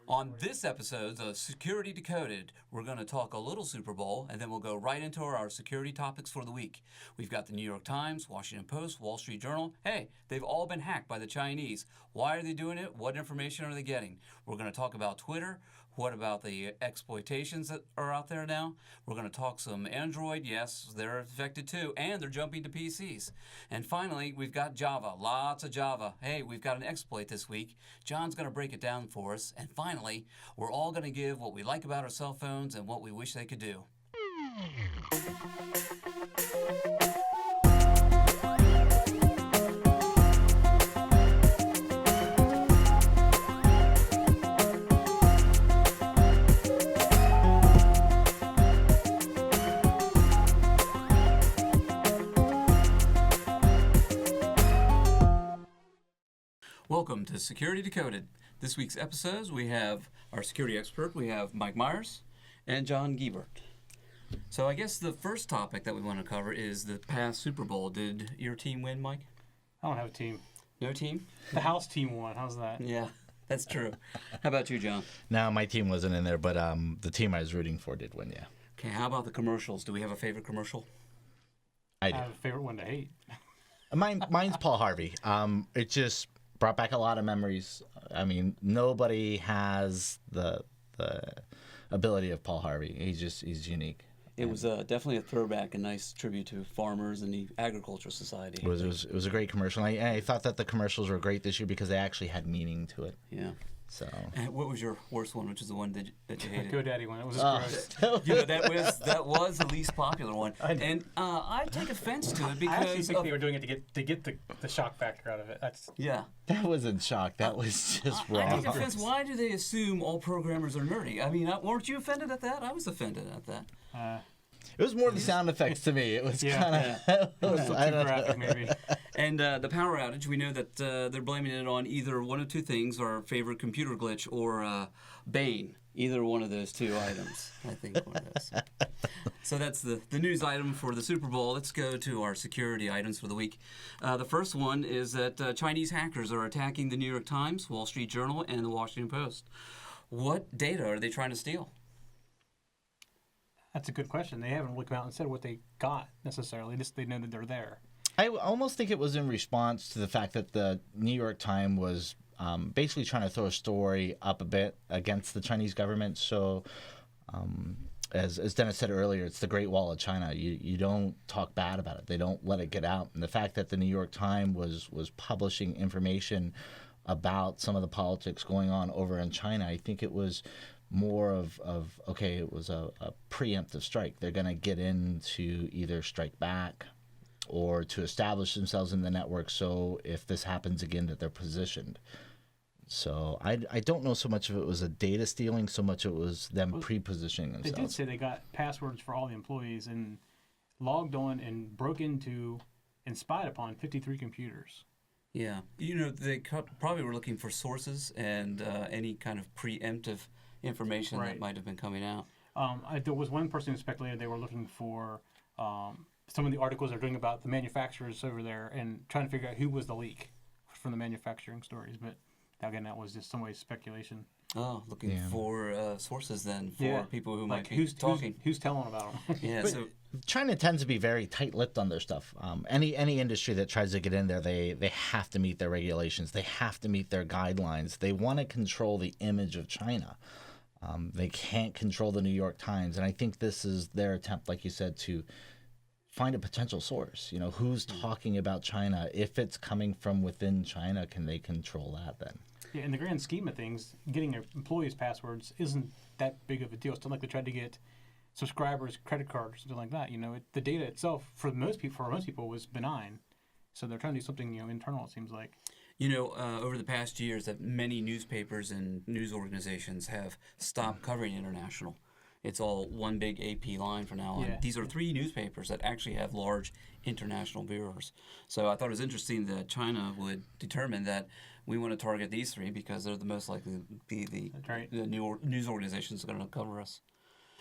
On this episode of Security Decoded, we're going to talk a little Super Bowl, and then we'll go right into our security topics for the week. We've got the New York Times, Washington Post, Wall Street Journal. Hey, they've all been hacked by the Chinese. Why are they doing it? What information are they getting? We're going to talk about Twitter. What about the exploitations that are out there now? We're going to talk some Android. Yes, they're affected too, and they're jumping to PCs. And finally, we've got Java. Lots of Java. Hey, we've got an exploit this week. John's going to break it down for us. And finally, we're all going to give what we like about our cell phones and what we wish they could do. Welcome to Security Decoded. This week's episodes, we have our security expert. We have Mike Myers and John Giebert. So I guess the first topic that we want to cover is the past Super Bowl. Did your team win, Mike? I don't have a team. No team? The house team won. How's that? Yeah, that's true. How about you, John? No, my team wasn't in there, but the team I was rooting for did win, yeah. Okay, how about the commercials? Do we have a favorite commercial? I do. I have a favorite one to hate. Mine's Paul Harvey. It just brought back a lot of memories. I mean, nobody has the ability of Paul Harvey. He's unique. It was definitely a throwback, a nice tribute to farmers and the agricultural society. It was a great commercial. I thought that the commercials were great this year because they actually had meaning to it. Yeah. So. And what was your worst one? Which is the one that you hated? GoDaddy one. It was just gross. You know, that was the least popular one, and I take offense to it because I actually think they were doing it to get the shock factor out of it. Yeah. That wasn't shock. That was just wrong. I take offense. Why do they assume all programmers are nerdy? I mean, weren't you offended at that? I was offended at that. It was more the sound effects to me. It was kind of a little too graphic, maybe. And the power outage, we know that they're blaming it on either one of two things, our favorite computer glitch or Bane. Either one of those two items, I think. One of those. So that's the news item for the Super Bowl. Let's go to our security items for the week. The first one is that Chinese hackers are attacking the New York Times, Wall Street Journal, and the Washington Post. What data are they trying to steal? That's a good question. They haven't really come out and said what they got necessarily. Just they know that they're there. I almost think it was in response to the fact that the New York Times was basically trying to throw a story up a bit against the Chinese government. So, as Dennis said earlier, it's the Great Wall of China. You don't talk bad about it. They don't let it get out. And the fact that the New York Times was publishing information about some of the politics going on over in China, I think it was more of okay, it was a preemptive strike. They're going to get in to either strike back or to establish themselves in the network, so if this happens again that they're positioned. So I don't know so much if it was a data stealing, so much it was them pre-positioning themselves. They did say they got passwords for all the employees and logged on and broke into and spied upon 53 computers. Yeah. You know, they probably were looking for sources and any kind of preemptive information that might have been coming out. There was one person who speculated they were looking for some of the articles they're doing about the manufacturers over there and trying to figure out who was the leak from the manufacturing stories. But again, that was just some way speculation. Oh, looking for sources then for people who might be talking. Who's telling about them? Yeah. But so China tends to be very tight-lipped on their stuff. Any industry that tries to get in there, they have to meet their regulations. They have to meet their guidelines. They want to control the image of China. They can't control the New York Times, and I think this is their attempt, like you said, to find a potential source. You know, who's talking about China? If it's coming from within China, can they control that then? Yeah, in the grand scheme of things, getting their employees' passwords isn't that big of a deal. It's not like they tried to get subscribers' credit cards or something like that. You know, the data itself for most people was benign. So they're trying to do something internal. It seems like. You know, over the past years, that many newspapers and news organizations have stopped covering international. It's all one big AP line from now on. Yeah. These are 3 newspapers that actually have large international bureaus. So I thought it was interesting that China would determine that we want to target these 3 because they're the most likely to be the news organizations that are going to cover us.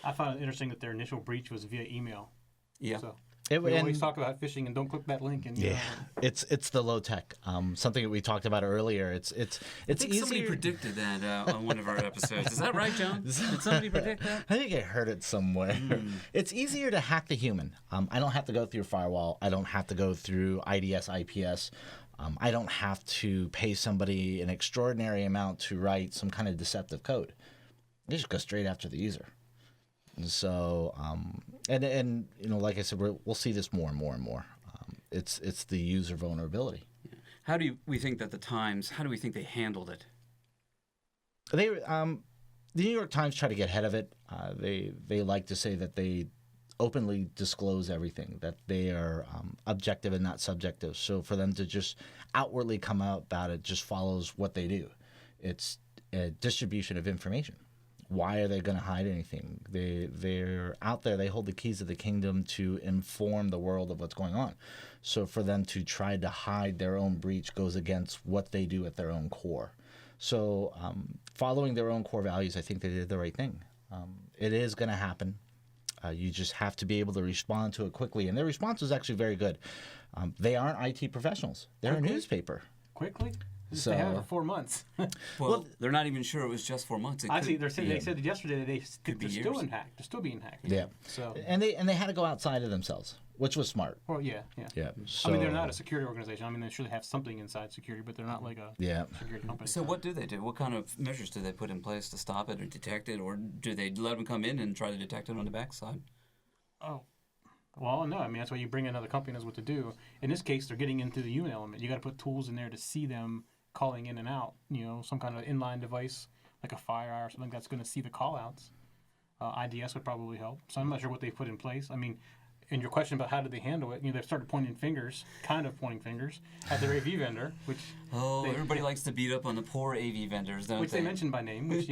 I found it interesting that their initial breach was via email. Yeah. So We always talk about phishing and don't click that link. And yeah, it's the low tech. Something that we talked about earlier. It's I think somebody predicted that on one of our episodes. Is that right, John? Did somebody predict that? I think I heard it somewhere. It's easier to hack the human. I don't have to go through firewall. I don't have to go through IDS, IPS. I don't have to pay somebody an extraordinary amount to write some kind of deceptive code. They just go straight after the user. And so, and like I said, we'll see this more and more and more. It's the user vulnerability. Yeah. How do we think that the Times? How do we think they handled it? The New York Times try to get ahead of it. They like to say that they openly disclose everything, that they are objective and not subjective. So for them to just outwardly come out about it just follows what they do. It's a distribution of information. Why are they going to hide anything? They're out there. They hold the keys of the kingdom to inform the world of what's going on. So for them to try to hide their own breach goes against what they do at their own core. So following their own core values, I think they did the right thing. It is going to happen. You just have to be able to respond to it quickly. And their response was actually very good. They aren't IT professionals. They're a newspaper. Quickly? So, they have it for 4 months. well, they're not even sure it was just 4 months. Actually, they said yesterday that they're still hacked. They're still being hacked. Yeah. So and they had to go outside of themselves, which was smart. Well, yeah. So, I mean, they're not a security organization. I mean, they should have something inside security, but they're not like a security company. So what do they do? What kind of measures do they put in place to stop it or detect it, or do they let them come in and try to detect it on the backside? Oh. Well, no. I mean, that's why you bring in another company that knows what to do. In this case, they're getting into the human element. You got to put tools in there to see them calling in and out, some kind of inline device like a FireEye or something that's going to see the call-outs. IDS would probably help. So I'm not sure what they've put in place. I mean, in your question about how did they handle it, they've started pointing fingers at their AV vendor, which... everybody likes to beat up on the poor AV vendors, don't they? Which they mentioned by name, which,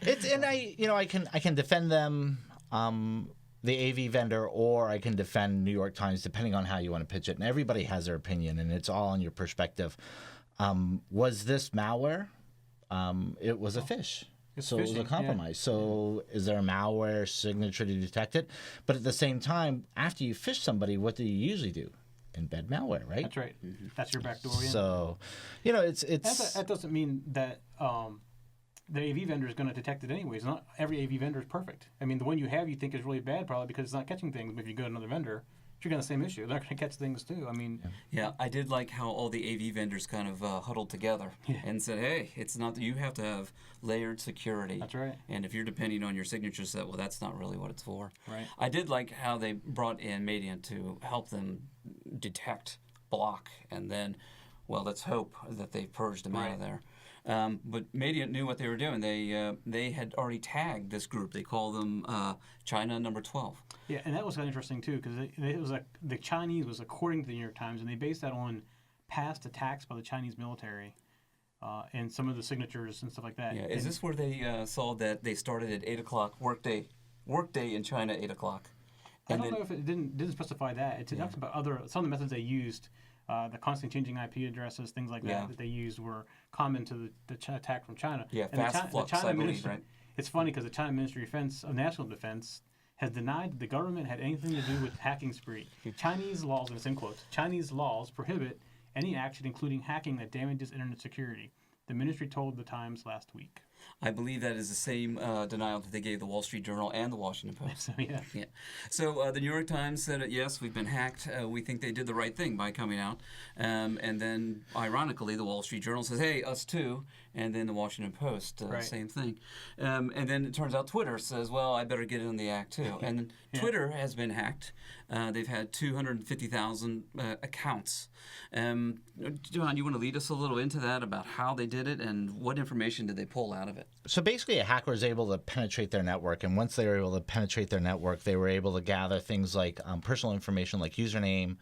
It's, and I can defend them, the AV vendor, or I can defend New York Times, depending on how you want to pitch it. And everybody has their opinion, and it's all on your perspective. Was this malware? It was a phish. So phishing, it was a compromise. Yeah. So is there a malware signature to detect it? But at the same time, after you phish somebody, what do you usually do? Embed malware, right? That's right. Mm-hmm. That's your backdoor. Yeah. So, it's... That doesn't mean that the AV vendor is going to detect it anyways. Not every AV vendor is perfect. I mean, the one you have you think is really bad probably because it's not catching things. But if you go to another vendor, you're going to the same issue. They're going to catch things too. I mean, yeah, I did like how all the AV vendors kind of huddled together and said, "Hey, it's not that you have to have layered security." That's right. And if you're depending on your signature set, well, that's not really what it's for. Right. I did like how they brought in Mediant to help them detect, block, and then, well, let's hope that they purged them out of there. But Mediant knew what they were doing. They had already tagged this group. They call them China number 12. Yeah, and that was kind of interesting too, because it was like the Chinese was according to the New York Times, and they based that on past attacks by the Chinese military and some of the signatures and stuff like that. Yeah, is this where they saw that they started at 8 o'clock workday in China 8 o'clock? I don't know if it didn't specify that. It talks about some of the methods they used. The constantly changing IP addresses, things like that they used were common to the attack from China. Yeah, and fast flux, I believe, right? It's funny because the China Ministry of National Defense has denied that the government had anything to do with hacking spree. Chinese laws, and it's in quotes, Chinese laws prohibit any action including hacking that damages internet security, the ministry told the Times last week. I believe that is the same denial that they gave the Wall Street Journal and the Washington Post. So, yeah. So the New York Times said, yes, we've been hacked. We think they did the right thing by coming out. And then, ironically, the Wall Street Journal says, hey, us too. And then the Washington Post, same thing. And then it turns out Twitter says, well, I better get in the act too. And Twitter has been hacked. They've had 250,000 accounts. John, you want to lead us a little into that about how they did it and what information did they pull out of it? So basically, a hacker was able to penetrate their network, and once they were able to penetrate their network, they were able to gather things like personal information like username.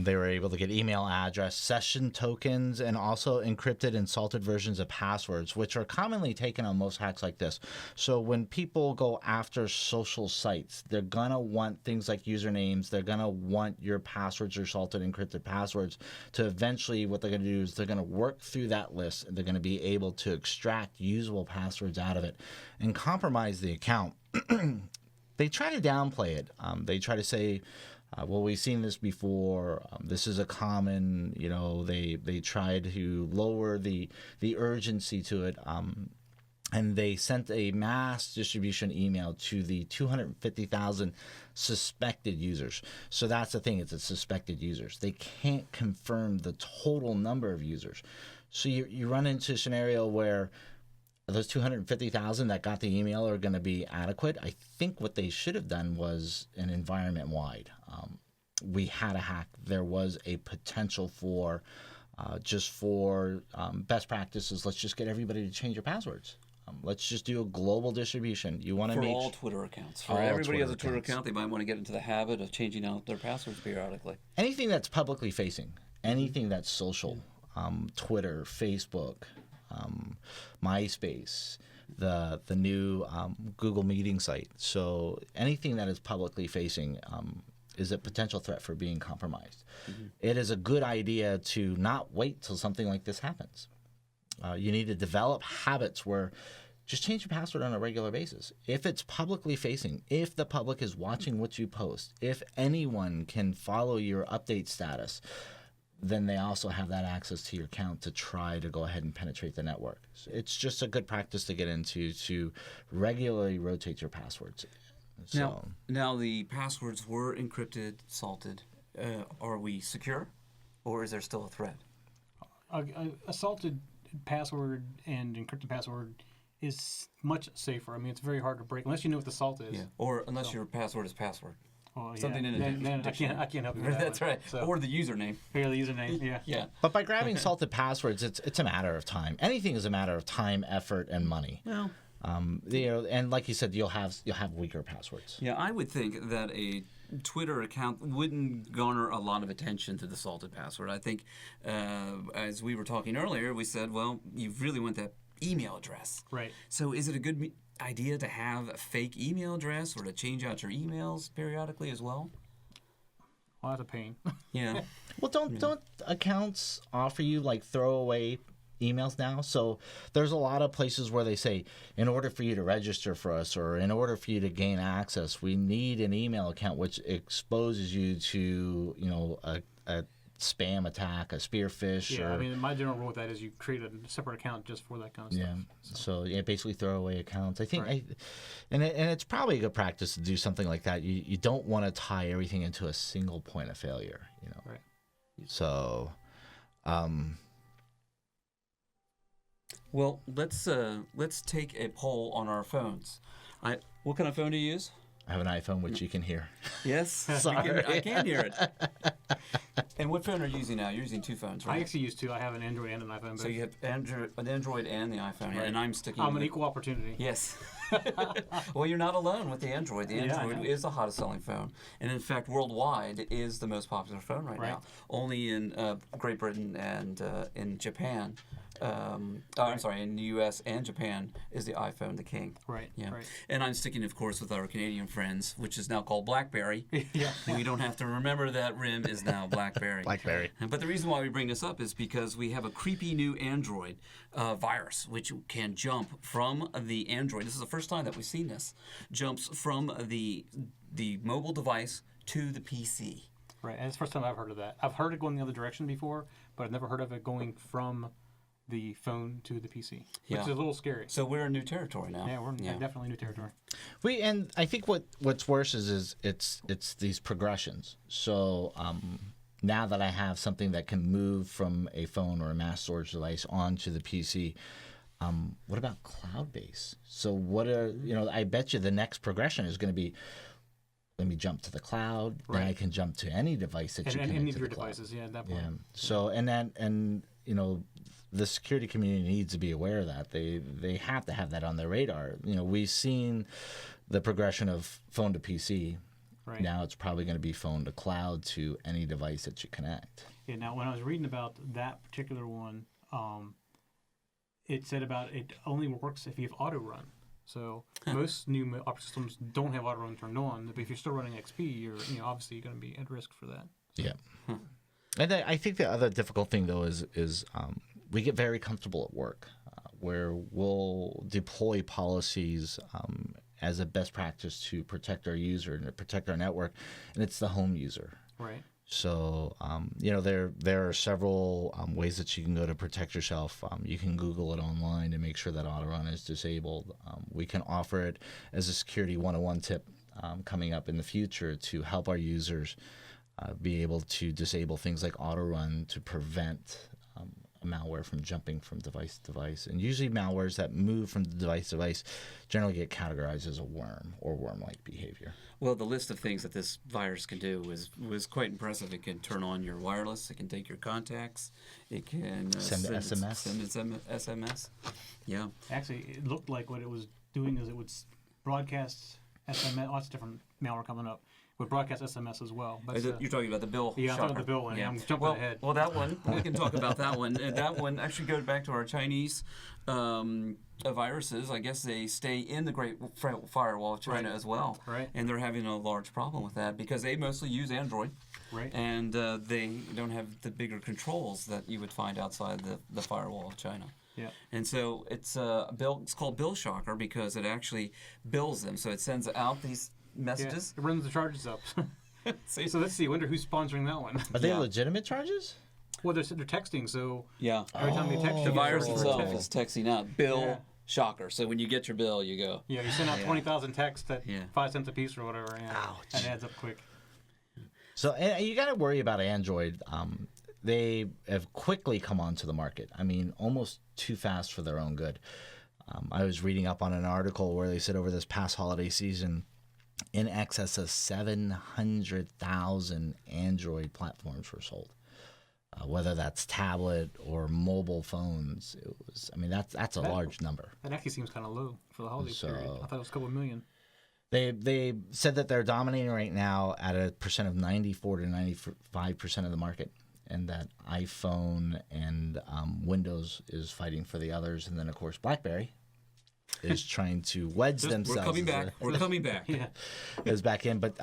They were able to get email address, session tokens, and also encrypted and salted versions of passwords, which are commonly taken on most hacks like this. So when people go after social sites, they're going to want things like usernames. They're going to want your passwords or salted encrypted passwords to eventually what they're going to do is they're going to work through that list, and they're going to be able to extract usable passwords out of it and compromise the account. They try to downplay it. They try to say Well, we've seen this before. This is a common, they try to lower the urgency to it. And they sent a mass distribution email to the 250,000 suspected users. So that's the thing, it's suspected users. They can't confirm the total number of users. So you run into a scenario where those 250,000 that got the email are going to be adequate. I think what they should have done was an environment-wide. We had a hack. There was a potential for, just for best practices, let's just get everybody to change your passwords. Let's just do a global distribution. You want to make all Twitter accounts. For everybody has a Twitter account, they might want to get into the habit of changing out their passwords periodically. Anything that's publicly facing, anything that's social, Twitter, Facebook, MySpace, the new Google Meeting site. So anything that is publicly facing is a potential threat for being compromised. Mm-hmm. It is a good idea to not wait till something like this happens. You need to develop habits where just change your password on a regular basis. If it's publicly facing, if the public is watching what you post, if anyone can follow your update status, then they also have that access to your account to try to go ahead and penetrate the network. So it's just a good practice to get into, to regularly rotate your passwords. So, now the passwords were encrypted, salted. Are we secure, or is there still a threat? A salted password and encrypted password is much safer. I mean, it's very hard to break unless you know what the salt is. Yeah. Or unless your password is password. Oh, something in a dictionary. I can't help you with that. That's one. right. So, or the username. Yeah, the username. Yeah. Yeah. But by grabbing salted passwords, it's a matter of time. Anything is a matter of time, effort, and money. Well, and like you said, you'll have weaker passwords. Yeah, I would think that a Twitter account wouldn't garner a lot of attention to the salted password. I think, as we were talking earlier, we said, well, you really want that email address. Right. So is it a good idea to have a fake email address or to change out your emails periodically as well? Well, that's a pain. Yeah. Well, don't accounts offer you like throwaway emails now? So there's a lot of places where they say, in order for you to register for us or in order for you to gain access, we need an email account which exposes you to, a spam attack, a spearfish. Yeah, I mean, my general rule with that is you create a separate account just for that kind of stuff. Yeah, so basically throwaway accounts. I think, right. And it's probably a good practice to do something like that. You don't want to tie everything into a single point of failure, Right. So, well, let's take a poll on our phones. What kind of phone do you use? I have an iPhone, which you can hear. Yes, Sorry. I can hear it. And what phone are you using now? You're using two phones, right? I actually use two. I have an Android and an iPhone. So you have an Android and the iPhone, right. And I'm sticking. I'm an equal opportunity. Yes. Well, you're not alone with the Android. The Android is the hottest selling phone, and in fact, worldwide, it is the most popular phone right now. Only in Great Britain and in Japan. I'm sorry, in the U.S. and Japan is the iPhone the king. Right. Yeah. Right. And I'm sticking, of course, with our Canadian friends, which is now called BlackBerry. Yeah. We don't have to remember that RIM is now BlackBerry. BlackBerry. But the reason why we bring this up is because we have a creepy new Android virus, which can jump from the Android. This is the first time that we've seen this. Jumps from the mobile device to the PC. Right. And it's the first time I've heard of that. I've heard it going the other direction before, but I've never heard of it going from the phone to the PC, which is a little scary. So we're in new territory now. Yeah, we're definitely new territory. And I think what's worse is it's these progressions. So now that I have something that can move from a phone or a mass storage device onto the PC, what about cloud-based? So I bet you the next progression is going to be, let me jump to the cloud, then I can jump to any device that you connect to the cloud. Any of your devices, at that point. Yeah. So the security community needs to be aware of that. They have to have that on their radar. We've seen the progression of phone to PC. Right. Now it's probably going to be phone to cloud to any device that you connect. Yeah. Now, when I was reading about that particular one, it said about it only works if you have auto run. So most new operating systems don't have auto run turned on. But if you're still running XP, you're obviously going to be at risk for that. Yeah. And I think the other difficult thing though is we get very comfortable at work, where we'll deploy policies as a best practice to protect our user and to protect our network, and it's the home user. Right. So, there are several ways that you can go to protect yourself. You can Google it online to make sure that auto-run is disabled. We can offer it as a security 101 tip coming up in the future to help our users be able to disable things like auto-run to prevent malware from jumping from device to device. And usually malwares that move from device to device generally get categorized as a worm or worm-like behavior. Well, the list of things that this virus can do was quite impressive. It can turn on your wireless. It can take your contacts. It can send SMS. Send SMS. Yeah. Actually, it looked like what it was doing is it would broadcast SMS. Lots of different malware coming up. Would broadcast SMS as well. You're talking about the bill. Yeah, I'm talking about the bill one. Yeah. I'm jumping ahead. Well, that one, we can talk about that one. That one actually goes back to our Chinese viruses. I guess they stay in the Great Firewall of China as well. Right. And they're having a large problem with that because they mostly use Android. Right. And they don't have the bigger controls that you would find outside the firewall of China. Yeah. And so it's called Bill Shocker because it actually bills them. So it sends out these messages. Yeah, it runs the charges up. See? So let's see. I wonder who's sponsoring that one. Are they legitimate charges? Well, they're texting, so yeah. every time they text, The you virus get itself text. is texting out Bill Shocker. So when you get your bill, you go. Yeah, you send out 20,000 texts at 5 cents a piece or whatever. Yeah, Ouch. and it adds up quick. So and you got to worry about Android. They have quickly come onto the market. I mean, almost too fast for their own good. I was reading up on an article where they said over this past holiday season, in excess of 700,000 Android platforms were sold. Whether that's tablet or mobile phones, it was. I mean, that's a large number. That actually seems kind of low for the holiday period. I thought it was a couple million. They said that they're dominating right now at a percent of 94 to 95% of the market, and that iPhone and Windows is fighting for the others, and then of course BlackBerry is trying to wedge themselves. We're coming back. We're coming back. Yeah. Is back in, but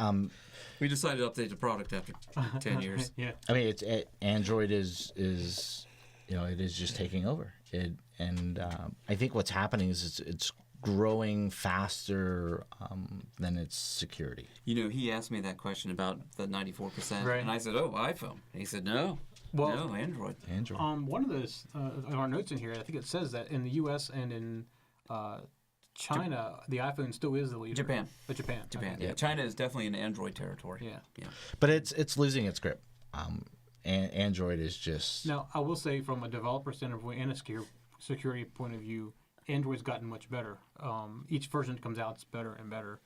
we decided to update the product after 10 years. Yeah. I mean, Android is it is just taking over. I think what's happening is it's growing faster than its security. You know, he asked me that question about the 94%, right. And I said, "Oh, iPhone." And he said, "No, no, Android." Android. One of those of our notes in here, I think it says that in the U.S. and in China, the iPhone still is the leader. Japan. Japan. Okay. Yeah. China is definitely in Android territory. Yeah. But it's losing its grip. And Android is just. Now, I will say from a developer standpoint and a security point of view, Android's gotten much better. Each version that comes out is better and better.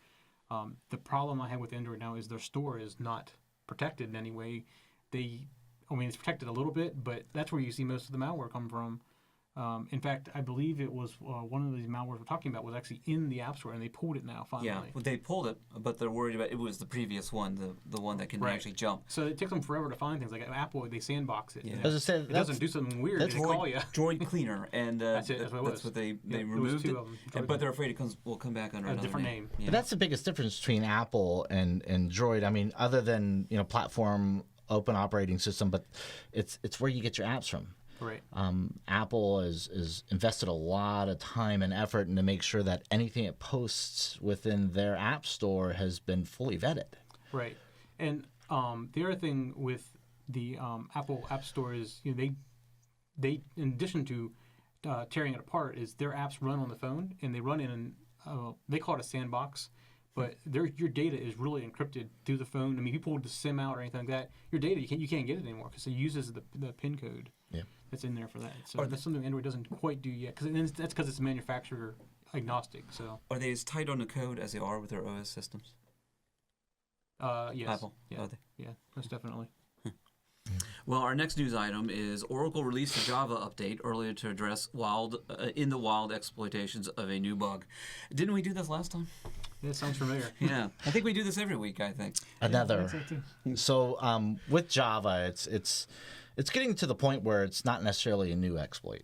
The problem I have with Android now is their store is not protected in any way. It's protected a little bit, but that's where you see most of the malware come from. In fact, I believe it was one of these malwares we're talking about was actually in the App Store, and they pulled it now, finally. Yeah, well, they pulled it, but they're worried about it was the previous one, the one that can actually jump. So it takes them forever to find things. Like Apple, they sandbox it. Yeah. As I said, it doesn't do something weird. They call you. Droid Cleaner, and that's what they removed it. But they're afraid will come back under a different name. Yeah. But that's the biggest difference between Apple and Droid. I mean, other than platform open operating system, but it's where you get your apps from. Right. Apple has invested a lot of time and effort to make sure that anything it posts within their app store has been fully vetted. Right. And the other thing with the Apple App Store is they in addition to tearing it apart is their apps run on the phone and they run in they call it a sandbox. But your data is really encrypted through the phone. I mean, if you pull the SIM out or anything like that, your data you can't get it anymore because it uses the PIN code that's in there for that. So that's something Android doesn't quite do yet. That's because it's manufacturer agnostic. So are they as tight on the code as they are with their OS systems? Yes. Apple. Yeah. Are they? Yeah. Most definitely. Well, our next news item is Oracle released a Java update earlier to address wild exploitations of a new bug. Didn't we do this last time? That sounds familiar. Yeah, I think we do this every week. I think Another. So with Java, it's getting to the point where it's not necessarily a new exploit.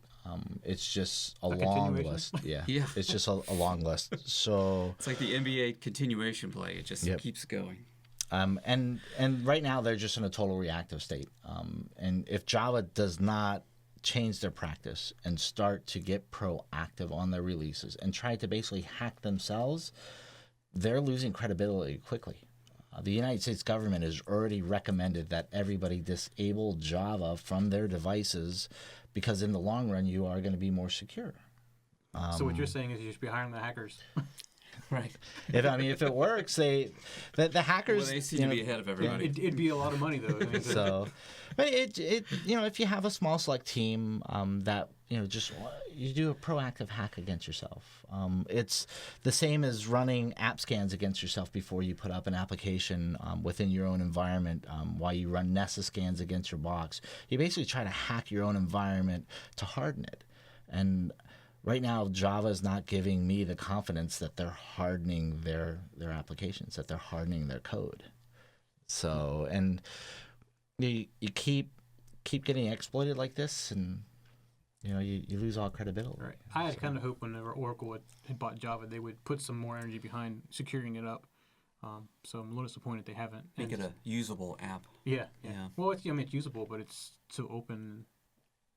It's just a long list. Yeah. It's just a long list. So it's like the NBA continuation play. It just keeps going. And right now they're just in a total reactive state. And if Java does not change their practice and start to get proactive on their releases and try to basically hack themselves, they're losing credibility quickly. The United States government has already recommended that everybody disable Java from their devices because in the long run, you are going to be more secure. So what you're saying is you should be hiring the hackers. Right. If it works, the hackers. Well, they seem to be ahead of everybody. It'd be a lot of money though. I mean, So, but if you have a small select team that just you do a proactive hack against yourself. It's the same as running app scans against yourself before you put up an application within your own environment. While you run Nessa scans against your box, you basically try to hack your own environment to harden it. And right now, Java is not giving me the confidence that they're hardening their applications, that they're hardening their code. So, and you keep getting exploited like this, and you lose all credibility. right. I had kind of hoped whenever Oracle had bought Java, they would put some more energy behind securing it up. So I'm a little disappointed they haven't. Make it a usable app. Yeah. Yeah. Well, it's usable, but it's so open.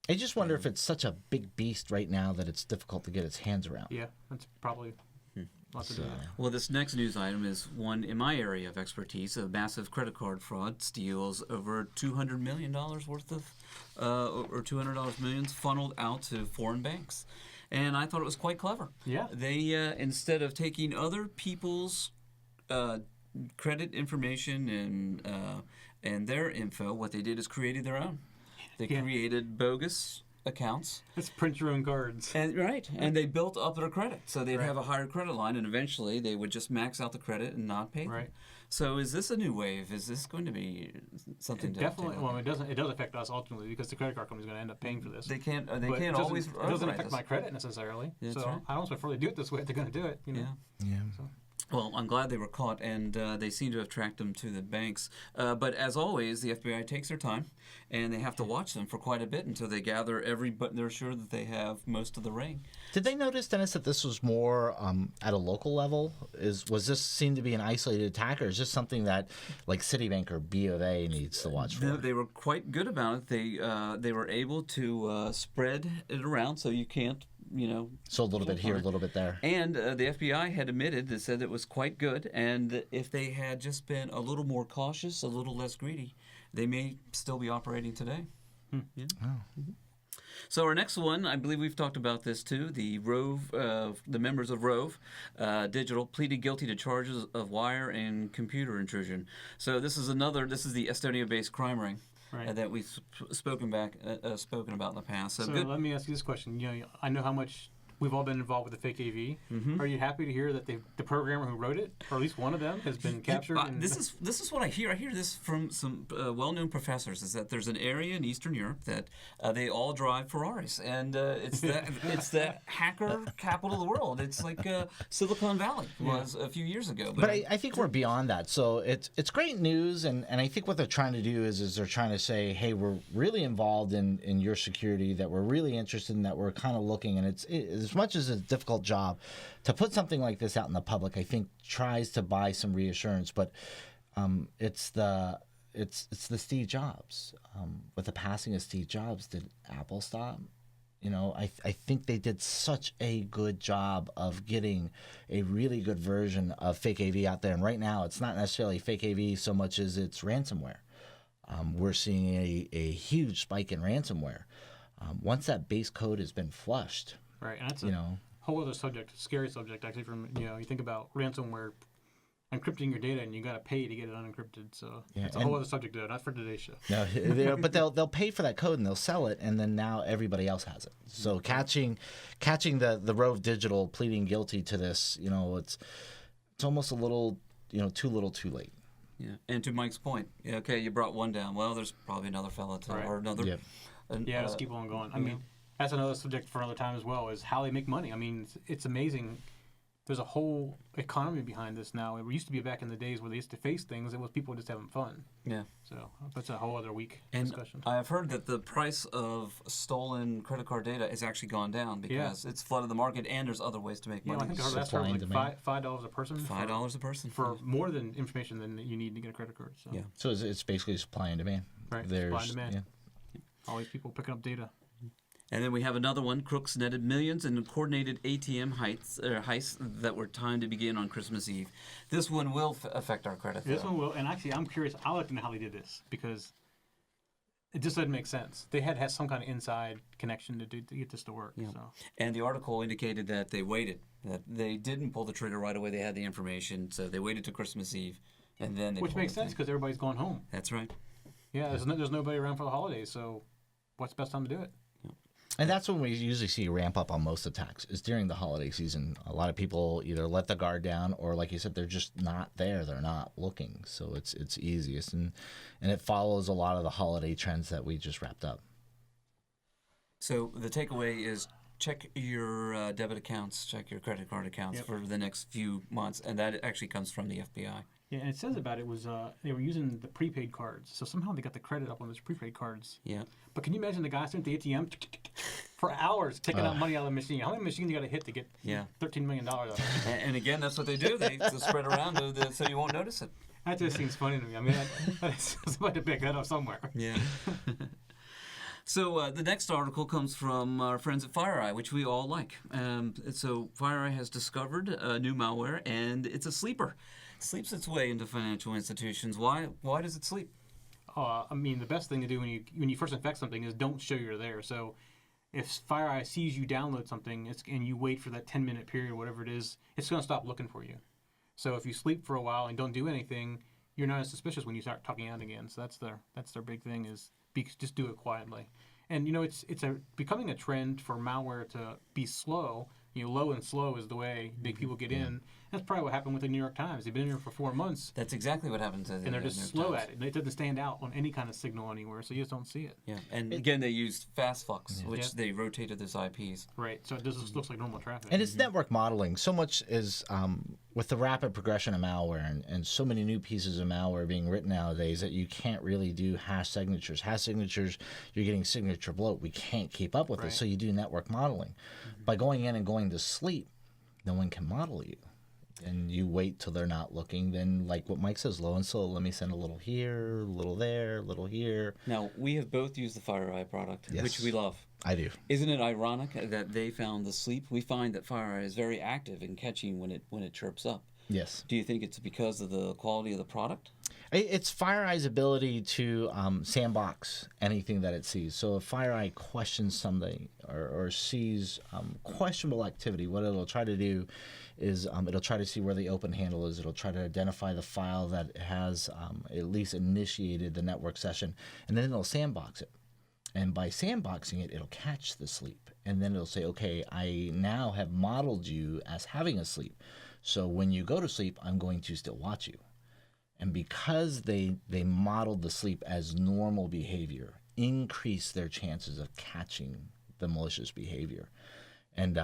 I just wonder if it's such a big beast right now that it's difficult to get its hands around. Yeah, that's probably lots to do. Well, this next news item is one in my area of expertise. A massive credit card fraud steals over $200 million worth of, or $200 millions funneled out to foreign banks. And I thought it was quite clever. Yeah. They, instead of taking other people's credit information and their info, what they did is created their own. They created bogus accounts. Let's print your own cards. And they built up their credit. So they'd have a higher credit line, and eventually they would just max out the credit and not pay them. Right. So is this a new wave? Is this going to be something Definitely. Well, it does affect us ultimately because the credit card company is going to end up paying for this. They can't It always doesn't affect my credit necessarily. That's so right. I don't prefer they do it this way if they're going to do it. Yeah. So. Well, I'm glad they were caught, and they seem to have tracked them to the banks. But as always, the FBI takes their time, and they have to watch them for quite a bit until they gather but they're sure that they have most of the ring. Did they notice, Dennis, that this was more at a local level? Was this seen to be an isolated attack, or is this something that like Citibank or B of A needs to watch for? No, they were quite good about it. They were able to spread it around so you can't. So a little bit here, a little bit there. And the FBI had admitted, they said it was quite good, and if they had just been a little more cautious, a little less greedy, they may still be operating today. Yeah. Oh. Mm-hmm. So our next one, I believe we've talked about this too, the members of Rove Digital pleaded guilty to charges of wire and computer intrusion. So this is the Estonia-based crime ring. Right. That we've spoken about in the past. So let me ask you this question. I know how much we've all been involved with the fake AV. Mm-hmm. Are you happy to hear that the programmer who wrote it, or at least one of them, has been captured? This is what I hear. I hear this from some well-known professors. Is that there's an area in Eastern Europe that they all drive Ferraris, and it's the hacker capital of the world. It's like Silicon Valley was a few years ago. But I think we're beyond that. So it's great news, and I think what they're trying to do is they're trying to say, hey, we're really involved in your security, that we're really interested in, that we're kind of looking, and it's as much as it's a difficult job to put something like this out in the public, I think tries to buy some reassurance. But it's the Steve Jobs. With the passing of Steve Jobs, did Apple stop? I think they did such a good job of getting a really good version of fake AV out there. And right now, it's not necessarily fake AV so much as it's ransomware. We're seeing a huge spike in ransomware. Once that base code has been flushed. Right, and that's a whole other subject, scary subject actually. From you think about ransomware encrypting your data, and you got to pay to get it unencrypted. So it's a whole other subject, though, not for today's show. No, but they'll pay for that code and they'll sell it, and then now everybody else has it. So catching the Rove Digital pleading guilty to this, it's almost a little too little, too late. Yeah, and to Mike's point, okay, you brought one down. Well, there's probably another fella or another. Yep. Let's keep on going. I mean, that's another subject for another time as well, is how they make money. I mean, it's amazing. There's a whole economy behind this now. It used to be back in the days where they used to face things. It was people just having fun. Yeah. So that's a whole other week discussion. I've heard that the price of stolen credit card data has actually gone down because it's flooded the market, and there's other ways to make money. I think I heard that's like $5 a person. $5 a person for more than information than you need to get a credit card. So So it's basically supply and demand. Right. Supply and demand. Yeah. All these people picking up data. And then we have another one. Crooks netted millions in coordinated ATM heists that were timed to begin on Christmas Eve. This one will affect our credit. This one will. And actually, I'm curious. I'd like to know how they did this because it just doesn't make sense. They had to have some kind of inside connection to get this to work. Yeah. So. And the article indicated that they waited, that they didn't pull the trigger right away. They had the information, so they waited to Christmas Eve, and then they Which makes sense because everybody's going home. That's right. Yeah, there's nobody around for the holidays, so what's the best time to do it? And that's when we usually see a ramp up on most attacks, is during the holiday season. A lot of people either let the guard down or, like you said, they're just not there. They're not looking. So it's easiest. And it follows a lot of the holiday trends that we just wrapped up. So the takeaway is check your debit accounts, check your credit card accounts for the next few months. And that actually comes from the FBI. Yeah, and it says about it was they were using the prepaid cards. So somehow they got the credit up on those prepaid cards. Yeah. But can you imagine the guy sitting at the ATM for hours taking out money out of the machine? How many machines you got to hit to get $13 million out of it? And again, that's what they do. They spread around so you won't notice it. That just seems funny to me. I mean, somebody to pick that up somewhere. Yeah. So the next article comes from our friends at FireEye, which we all like. So FireEye has discovered a new malware, and it's a sleeper. It sleeps its way into financial institutions. Why does it sleep? I mean, the best thing to do when you first infect something is don't show you're there. So if FireEye sees you download something and you wait for that 10-minute period, whatever it is, it's going to stop looking for you. So if you sleep for a while and don't do anything, you're not as suspicious when you start talking out again. So that's their big thing is just do it quietly. And it's becoming a trend for malware to be slow. Low and slow is the way big people get in. That's probably what happened with the New York Times. They've been in here for 4 months. That's exactly what happened to the And they're just New York slow Times. at it. It doesn't stand out on any kind of signal anywhere, so you just don't see it. Yeah, and again, they used fastfox, which they rotated those IPs. Right, so it just looks like normal traffic. And it's network modeling. So much is, with the rapid progression of malware and so many new pieces of malware being written nowadays that you can't really do hash signatures. Hash signatures, you're getting signature bloat. We can't keep up with it, so you do network modeling. By going in and going to sleep, no one can model you. And you wait till they're not looking. Then, like what Mike says, low and slow, let me send a little here, a little there, a little here. Now, we have both used the FireEye product, which we love. I do. Isn't it ironic that they found the sleep? We find that FireEye is very active in catching when it chirps up. Yes. Do you think it's because of the quality of the product? It's FireEye's ability to sandbox anything that it sees. So if FireEye questions something or sees questionable activity, what it'll try to do is it'll try to see where the open handle is. It'll try to identify the file that has at least initiated the network session, and then it'll sandbox it. And by sandboxing it, it'll catch the sleep. And then it'll say, okay, I now have modeled you as having a sleep. So when you go to sleep, I'm going to still watch you. And because they modeled the sleep as normal behavior, increase their chances of catching the malicious behavior. And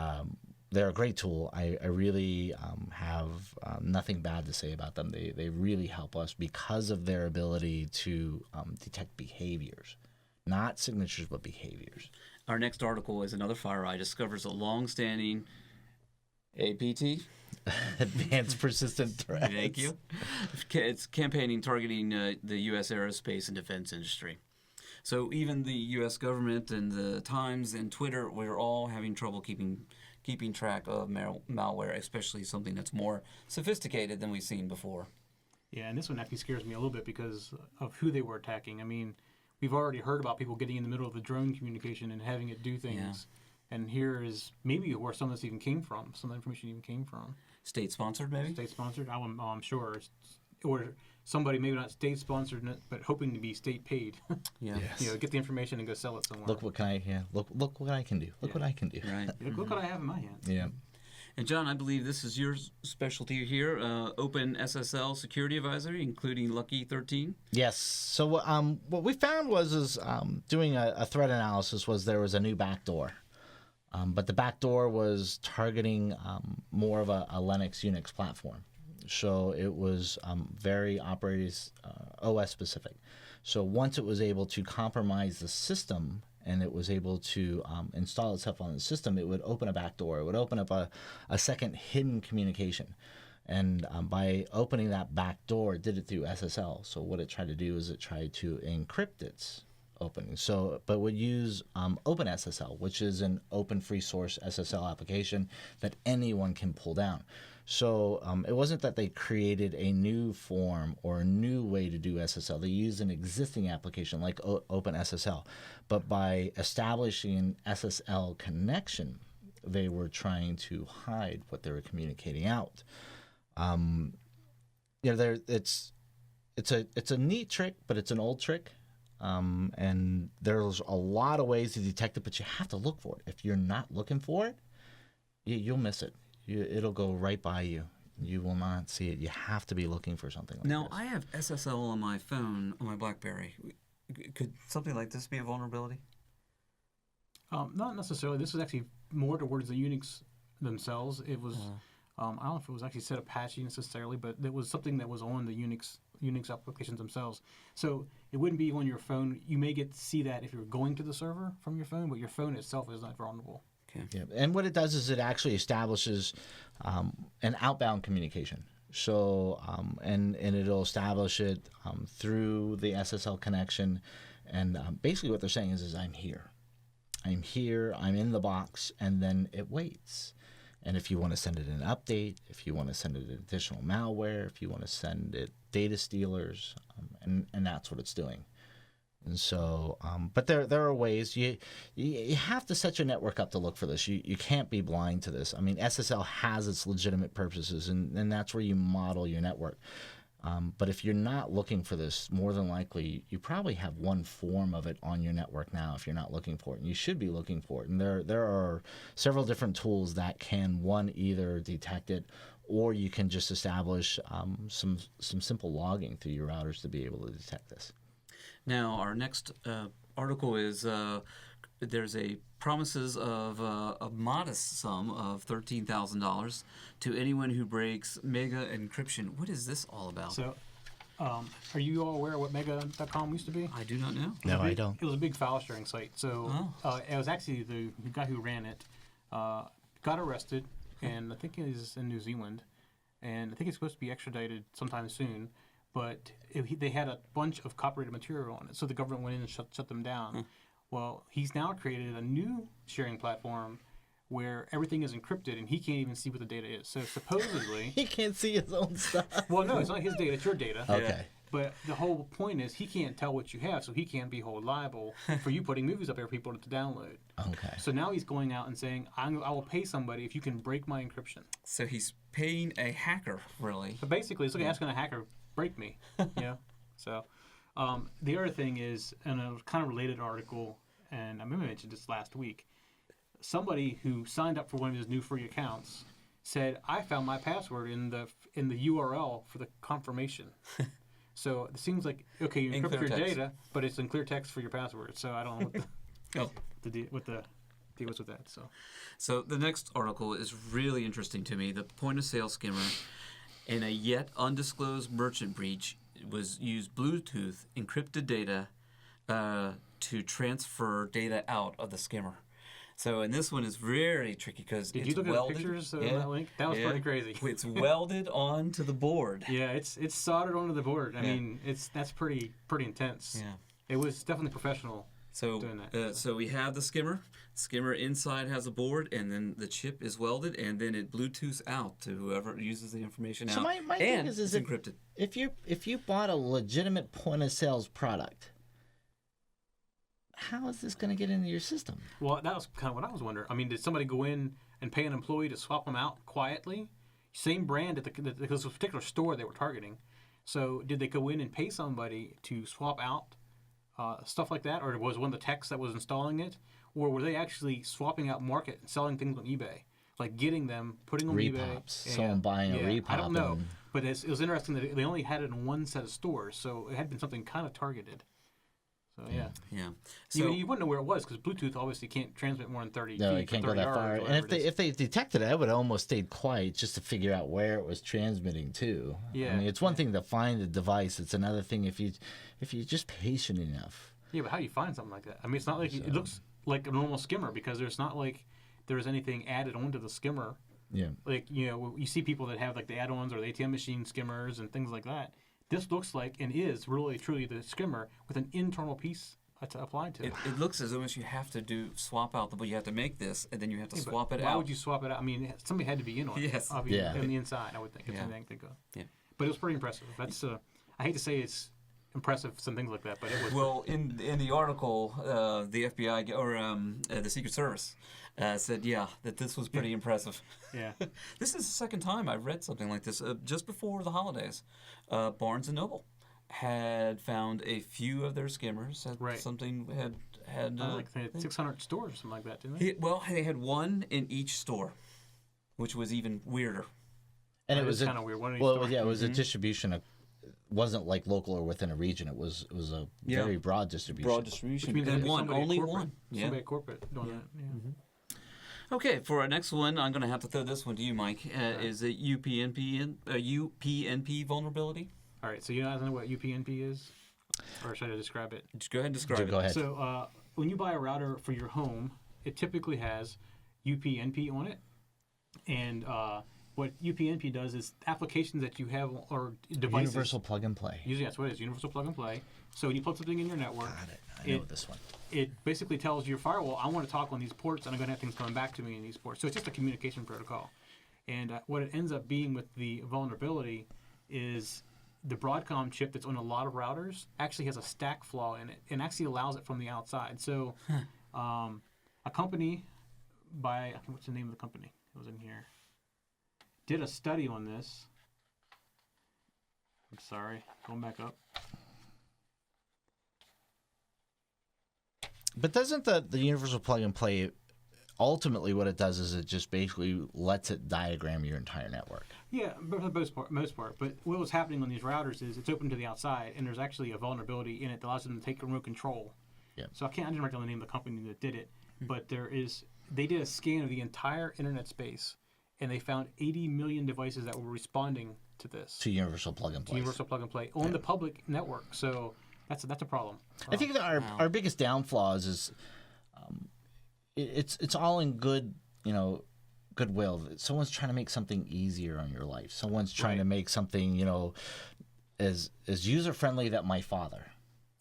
they're a great tool. I really have nothing bad to say about them. They really help us because of their ability to detect behaviors. Not signatures, but behaviors. Our next article is another FireEye discovers a long-standing APT. Advanced persistent threats. Thank you. It's campaigning targeting the U.S. aerospace and defense industry. So even the U.S. government and the Times and Twitter, we're all having trouble keeping track of malware, especially something that's more sophisticated than we've seen before. Yeah, and this one actually scares me a little bit because of who they were attacking. I mean, we've already heard about people getting in the middle of the drone communication and having it do things. Yeah. And here is maybe where some of this even came from, some of the information even came from. State-sponsored, maybe? State-sponsored? I'm sure. Or somebody maybe not state-sponsored, but hoping to be state-paid. Yeah. Yes. Get the information and go sell it somewhere. Look what I can do. Look what I can do. Right. Look what I have in my hands. Yeah. And John, I believe this is your specialty here, Open SSL Security Advisory, including Lucky 13. Yes. So what we found was doing a threat analysis was there was a new backdoor. But the backdoor was targeting more of a Linux Unix platform. So it was very OS specific. So once it was able to compromise the system and it was able to install itself on the system, it would open a backdoor. It would open up a second hidden communication. And by opening that backdoor, it did it through SSL. So what it tried to do is it tried to encrypt its opening. So, but would use OpenSSL, which is an open free source SSL application that anyone can pull down. So it wasn't that they created a new form or a new way to do SSL. They used an existing application like OpenSSL. But by establishing an SSL connection, they were trying to hide what they were communicating out. It's a neat trick, but it's an old trick. And there's a lot of ways to detect it, but you have to look for it. If you're not looking for it, you'll miss it. It'll go right by you. You will not see it. You have to be looking for something like Now, this. I have SSL on my phone, on my BlackBerry. Could something like this be a vulnerability? Not necessarily. This is actually more towards the Unix themselves. It was, I don't know if it was actually set Apache necessarily, but it was something that was on the Unix applications themselves. So it wouldn't be on your phone. You may get to see that if you're going to the server from your phone, but your phone itself is not vulnerable. Okay. Yeah. And what it does is it actually establishes an outbound communication. So, and it'll establish it through the SSL connection. And basically what they're saying is I'm here. I'm here, I'm in the box, and then it waits. And if you want to send it an update, if you want to send it additional malware, if you want to send it data stealers, and that's what it's doing. And so, but there are ways. You have to set your network up to look for this. You can't be blind to this. I mean, SSL has its legitimate purposes, and that's where you model your network. But if you're not looking for this, more than likely, you probably have one form of it on your network now if you're not looking for it. And you should be looking for it. And there are several different tools that can, one, either detect it, or you can just establish some simple logging through your routers to be able to detect this. Now, our next article is there's a promises of a modest sum of $13,000 to anyone who breaks mega encryption. What is this all about? So, are you all aware of what mega.com used to be? I do not know. No, I don't. It was a big file sharing site. So it was actually the guy who ran it got arrested, and I think he's in New Zealand, and I think he's supposed to be extradited sometime soon. But they had a bunch of copyrighted material on it, so the government went in and shut them down. Well, he's now created a new sharing platform where everything is encrypted, and he can't even see what the data is. So supposedly... He can't see his own stuff. Well, no, it's not his data, it's your data. Okay. But the whole point is he can't tell what you have, so he can't be held liable for you putting movies up there for people to download. Okay. So now he's going out and saying, I will pay somebody if you can break my encryption. So he's paying a hacker, really. But basically, it's like asking a hacker, break me. So the other thing is, and a kind of related article, and I maybe mentioned this last week, somebody who signed up for one of his new free accounts said, I found my password in the URL for the confirmation. So it seems like, okay, you encrypt your data, but it's in clear text for your password. So I don't know what the deal is with that. So the next article is really interesting to me. The point of sale skimmer in a yet undisclosed merchant breach was used Bluetooth encrypted data to transfer data out of the skimmer. So, and this one is very tricky because did it's you look welded. at the pictures of that link? That was pretty crazy. It's welded onto the board. Yeah, it's soldered onto the board. I mean, that's pretty intense. Yeah, it was definitely professional. So, doing that. So we have the skimmer. Skimmer inside has a board, and then the chip is welded, and then it Bluetooths out to whoever uses the information out. So my thing is it's encrypted. If you bought a legitimate point of sales product, how is this going to get into your system? Well, that was kind of what I was wondering. I mean, did somebody go in and pay an employee to swap them out quietly? Same brand at because it was a particular store they were targeting. So did they go in and pay somebody to swap out stuff like that? Or was one of the techs that was installing it? Or were they actually swapping out market and selling things on eBay? Like getting them, putting them on eBay. Someone buying a repop. I don't know. But it was interesting that they only had it in one set of stores. So it had been something kind of targeted. So, yeah. So you wouldn't know where it was because Bluetooth obviously can't transmit more than 30 feet. No, it can't go that far. And if they detected it, I would have almost stayed quiet just to figure out where it was transmitting to. Yeah. I mean, it's one thing to find the device. It's another thing if you're just patient enough. Yeah, but how do you find something like that? I mean, it's not like it looks like a normal skimmer because there's not like there's anything added onto the skimmer. Yeah. Like, you see people that have like the add-ons or the ATM machine skimmers and things like that. This looks like and is really truly the skimmer with an internal piece applied to. It looks as though you have to swap out you have to make this, and then you have to swap it why out. Why would you swap it out? I mean, somebody had to be in on it. Yes. On the inside, I would think. Yeah. Yeah. But it was pretty impressive. That's I hate to say it's impressive, some things like that, but it was. Well, in the article, the FBI or the Secret Service said, that this was pretty impressive. Yeah. This is the second time I've read something like this. Just before the holidays, Barnes & Noble had found a few of their skimmers. Something had like they had 600 stores or something like that, didn't they? They had one in each store, which was even weirder. And it was kind of weird. One it was a distribution of. Wasn't like local or within a region. It was a very broad distribution. Broad distribution. Which means only one. Yeah. Somebody at corporate doing that. Yeah. Mm-hmm. Okay, for our next one, I'm going to have to throw this one to you, Mike. Is it UPnP vulnerability? All right, so you guys know what UPnP is? Or should I describe it? Just go ahead and describe it. Go ahead. So when you buy a router for your home, it typically has UPnP on it. And what UPnP does is applications that you have or devices. Universal plug and play. Usually that's what it is, universal plug and play. So when you plug something in your network, Got it. I know this one. It basically tells your firewall, I want to talk on these ports, and I'm going to have things coming back to me in these ports. So it's just a communication protocol. And what it ends up being with the vulnerability is the Broadcom chip that's on a lot of routers actually has a stack flaw in it and actually allows it from the outside. So a company what's the name of the company? It was in here. Did a study on this. I'm sorry, going back up. But doesn't the universal plug and play ultimately what it does is it just basically lets it diagram your entire network? Yeah, but for the most part. But what was happening on these routers is it's open to the outside, and there's actually a vulnerability in it that allows them to take remote control. Yeah. So I didn't write down the name of the company that did it, but they did a scan of the entire internet space, and they found 80 million devices that were responding to this. To universal plug and play. Universal plug and play on the public network. So that's a problem. I think that our biggest downfall is it's all in good, goodwill. Someone's trying to make something easier on your life. Someone's trying to make something, as user friendly that my father.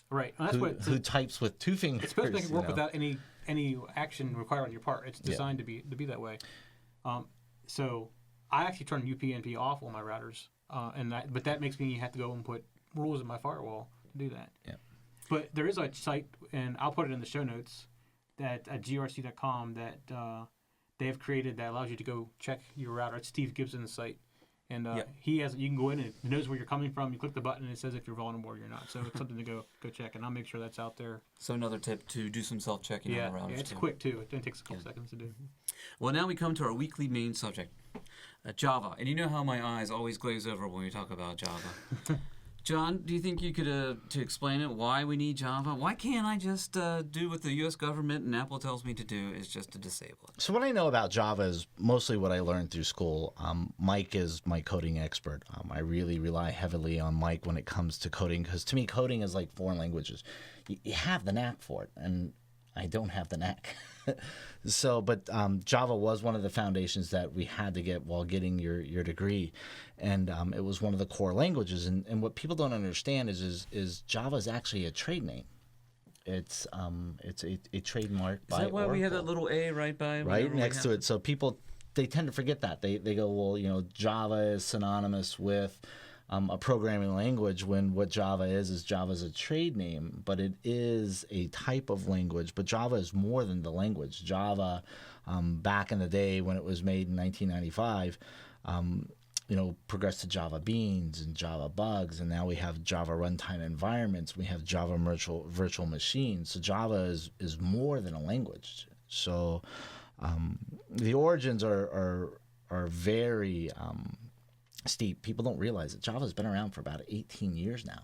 Right. And that's who types with two fingers. It's supposed to make it work without any action required on your part. It's designed to be that way. So I actually turn UPnP off on my routers, but that makes me have to go and put rules in my firewall to do that. Yeah. But there is a site, and I'll put it in the show notes, that at grc.com that they have created that allows you to go check your router. It's Steve Gibson's site. And you can go in and it knows where you're coming from. You click the button and it says if you're vulnerable or you're not. So it's something to go check, and I'll make sure that's out there. So another tip to do some self-checking on the routers. Yeah, it's quick too. It only takes a couple seconds to do. Well, now we come to our weekly main subject, Java. And you know how my eyes always glaze over when we talk about Java. John, do you think you could, to explain it, why we need Java? Why can't I just do what the U.S. government and Apple tells me to do, is just to disable it? So what I know about Java is mostly what I learned through school. Mike is my coding expert. I really rely heavily on Mike when it comes to coding, because to me, coding is like foreign languages. You have the knack for it, and I don't have the knack. But Java was one of the foundations that we had to get while getting your degree, and it was one of the core languages. And what people don't understand is Java is actually a trade name. It's a trademark by Is that why Oracle. we have that little A right next to it? So people they tend to forget that. They go, well, Java is synonymous with a programming language, when what Java is Java's a trade name, but it is a type of language. But Java is more than the language. Java, back in the day when it was made in 1995, progressed to Java Beans and Java Bugs, and now we have Java runtime environments. We have Java virtual machines. So Java is more than a language. So the origins are very steep. People don't realize that Java's been around for about 18 years now.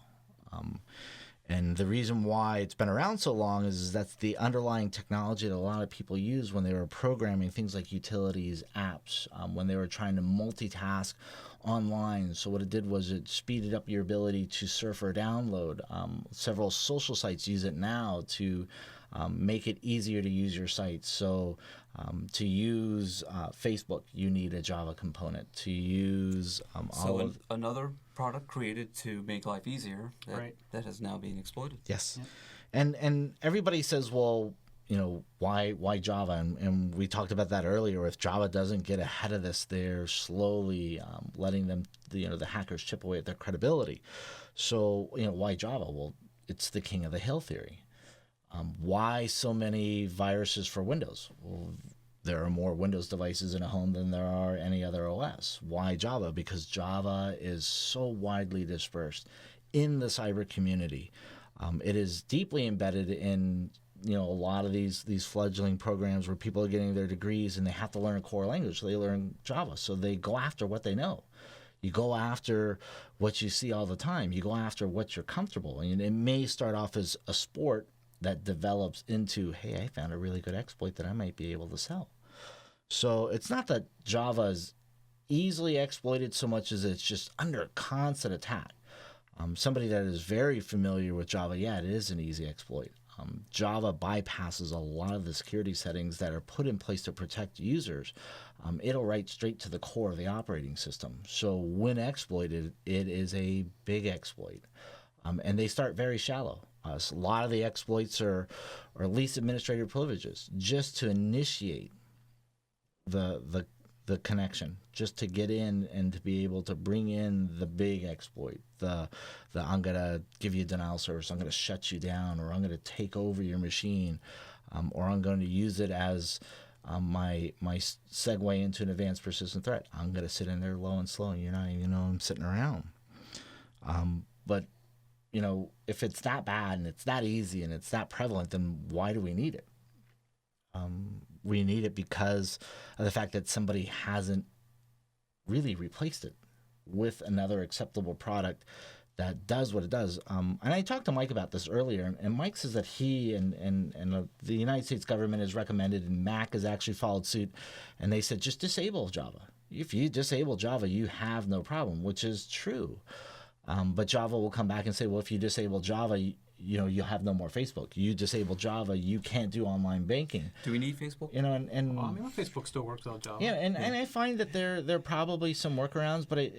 And the reason why it's been around so long is that's the underlying technology that a lot of people use when they were programming things like utilities, apps, when they were trying to multitask online. So what it did was it speeded up your ability to surf or download. Several social sites use it now to make it easier to use your site. So to use Facebook, you need a Java component. To use another product created to make life easier that has now been exploited. Yes. And everybody says, well, why Java? And we talked about that earlier. If Java doesn't get ahead of this, they're slowly letting them, the hackers chip away at their credibility. So, why Java? Well, it's the king of the hill theory. Why so many viruses for Windows? Well, there are more Windows devices in a home than there are any other OS. Why Java? Because Java is so widely dispersed in the cyber community. It is deeply embedded in a lot of these fledgling programs where people are getting their degrees and they have to learn a core language. So they learn Java. So they go after what they know. You go after what you see all the time. You go after what you're comfortable. And it may start off as a sport that develops into, hey, I found a really good exploit that I might be able to sell. So it's not that Java is easily exploited so much as it's just under constant attack. Somebody that is very familiar with Java, yeah, it is an easy exploit. Java bypasses a lot of the security settings that are put in place to protect users. It'll write straight to the core of the operating system. So when exploited, it is a big exploit. And they start very shallow. So a lot of the exploits are at least administrative privileges just to initiate the connection, just to get in and to be able to bring in the big exploit, the I'm going to give you a denial service, I'm going to shut you down, or I'm going to take over your machine, or I'm going to use it as my segue into an advanced persistent threat. I'm going to sit in there low and slow, and you're not even know I'm sitting around. But if it's that bad and it's that easy and it's that prevalent, then why do we need it? We need it because of the fact that somebody hasn't really replaced it with another acceptable product that does what it does. And I talked to Mike about this earlier, and Mike says that he and the United States government has recommended, and Mac has actually followed suit, and they said just disable Java. If you disable Java, you have no problem, which is true. But Java will come back and say, well, if you disable Java, you'll have no more Facebook. You disable Java, you can't do online banking. Do we need Facebook? And well, I mean, Facebook still works without Java. Yeah, and I find that there are probably some workarounds, but I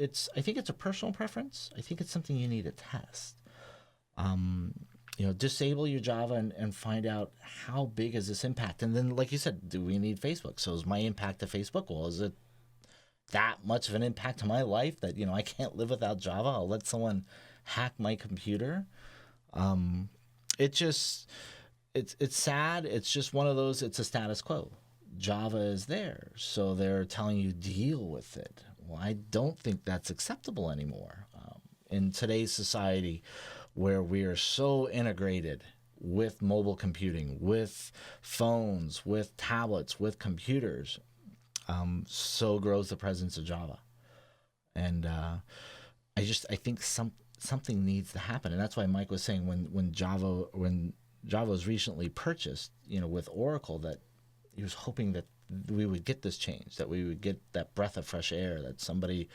think it's a personal preference. I think it's something you need to test. Disable your Java and find out how big is this impact. And then, like you said, do we need Facebook? So is my impact to Facebook? Well, is it that much of an impact to my life that I can't live without Java? I'll let someone hack my computer. It's sad. It's just one of those. It's a status quo. Java is there, so they're telling you deal with it. Well, I don't think that's acceptable anymore in today's society, where we are so integrated with mobile computing, with phones, with tablets, with computers. So grows the presence of Java, and I think something needs to happen, and that's why Mike was saying when Java was recently purchased, with Oracle, that he was hoping that we would get this change, that we would get that breath of fresh air, that somebody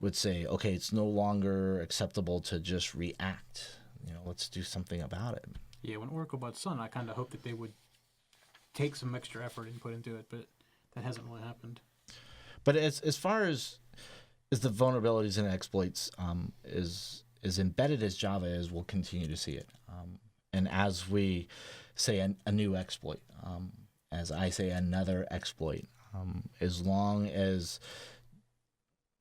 would say, okay, it's no longer acceptable to just react. Let's do something about it. Yeah, when Oracle bought Sun, I kind of hoped that they would take some extra effort and put into it, but that hasn't really happened. But as far as the vulnerabilities and exploits, as embedded as Java is, we'll continue to see it. And as we say a new exploit, as I say another exploit, as long as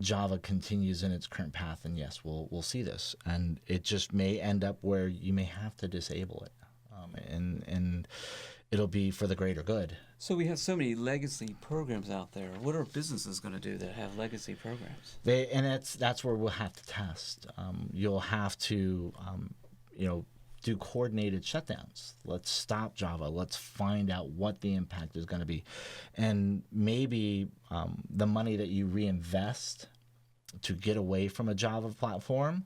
Java continues in its current path, and yes, we'll see this. And it just may end up where you may have to disable it. And it'll be for the greater good. So we have so many legacy programs out there. What are businesses going to do that have legacy programs? That's where we'll have to test. You'll have to, do coordinated shutdowns. Let's stop Java. Let's find out what the impact is going to be, and maybe the money that you reinvest to get away from a Java platform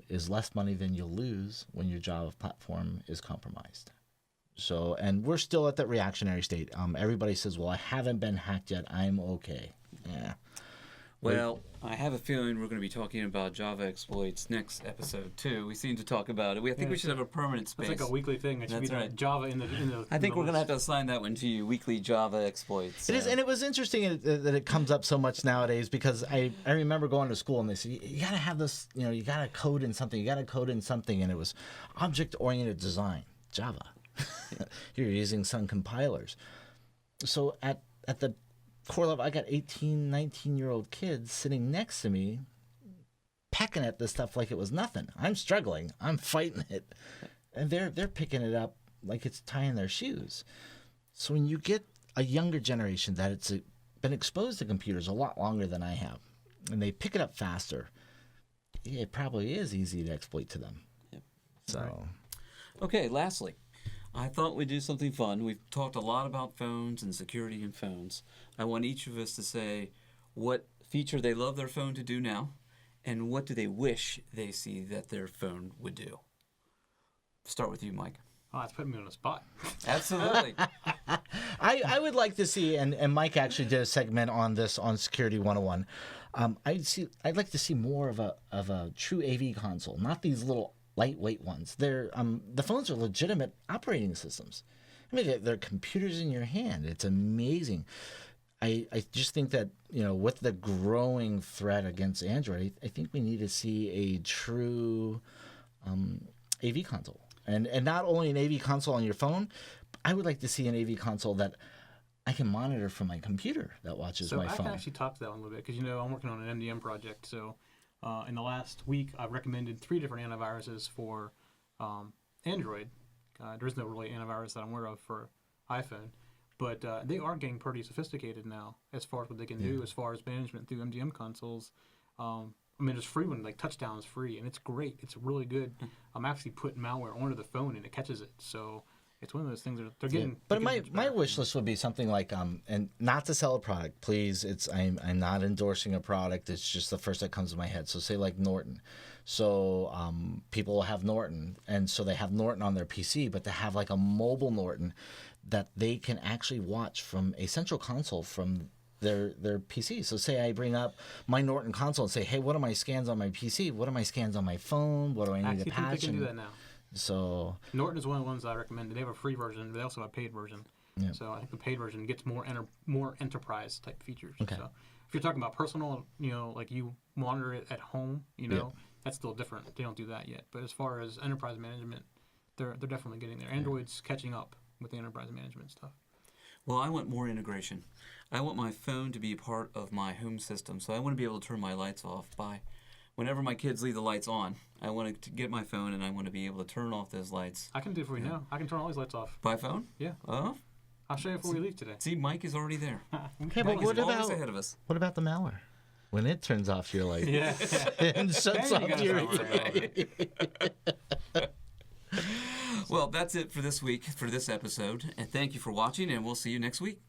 is less money than you'll lose when your Java platform is compromised. So, and we're still at that reactionary state. Everybody says, well, I haven't been hacked yet. I'm okay. Yeah. Well, I have a feeling we're going to be talking about Java exploits next episode, too. We seem to talk about it. I think we should have a permanent space. It's like a weekly thing. It should That's be right. Java in the I think we're going to have to assign that one to you, weekly Java exploits. It is, and it was interesting that it comes up so much nowadays, because I remember going to school and they said, you got to have this, you got to code in something, and it was object-oriented design. Java. You're using some compilers. So at the core level, I got 18, 19-year-old kids sitting next to me pecking at this stuff like it was nothing. I'm struggling. I'm fighting it. And they're picking it up like it's tying their shoes. So when you get a younger generation that it's been exposed to computers a lot longer than I have, and they pick it up faster, it probably is easy to exploit to them. Yep. So, right. Okay, lastly, I thought we'd do something fun. We've talked a lot about phones and security in phones. I want each of us to say what feature they love their phone to do now, and what do they wish they see that their phone would do. Start with you, Mike. Oh, that's putting me on the spot. Absolutely. I would like to see, and Mike actually did a segment on this on Security 101. I'd like to see more of a true AV console, not these little lightweight ones. The phones are legitimate operating systems. I mean, they're computers in your hand. It's amazing. I just think that, with the growing threat against Android, I think we need to see a true AV console. And not only an AV console on your phone, I would like to see an AV console that I can monitor from my computer that watches my phone. So I can actually talk to that one a little bit because, I'm working on an MDM project. So in the last week, I've recommended 3 different antiviruses for Android. There is no really antivirus that I'm aware of for iPhone. But they are getting pretty sophisticated now as far as what they can do as far as management through MDM consoles. There's free one, like Touchdown is free, and it's great. It's really good. I'm actually putting malware onto the phone, and it catches it. So it's one of those things that they're getting. But my wish list would be something like, and not to sell a product, please. I'm not endorsing a product. It's just the first that comes to my head. So say like Norton. So people have Norton, and so they have Norton on their PC, but they have like a mobile Norton that they can actually watch from a central console from their PC. So say I bring up my Norton console and say, hey, what are my scans on my PC? What are my scans on my phone? What do I need to patch? I think they can do that now. So Norton is one of the ones I recommend. They have a free version, but they also have a paid version. Yeah. So I think the paid version gets more enterprise type features. Okay. So if you're talking about personal, like you monitor it at home, that's still different. They don't do that yet. But as far as enterprise management, they're definitely getting there. Android's catching up with the enterprise management stuff. Well, I want more integration. I want my phone to be a part of my home system, so I want to be able to turn my lights off whenever my kids leave the lights on. I want to get my phone, and I want to be able to turn off those lights. I can do it for you now. I can turn all these lights off. By phone? Yeah. Oh? I'll show you before we leave today. See, Mike is already there. Okay, but Mike is always ahead of us. What about the malware? When it turns off your light and shuts off your... Well, that's it for this week, for this episode. And thank you for watching, and we'll see you next week.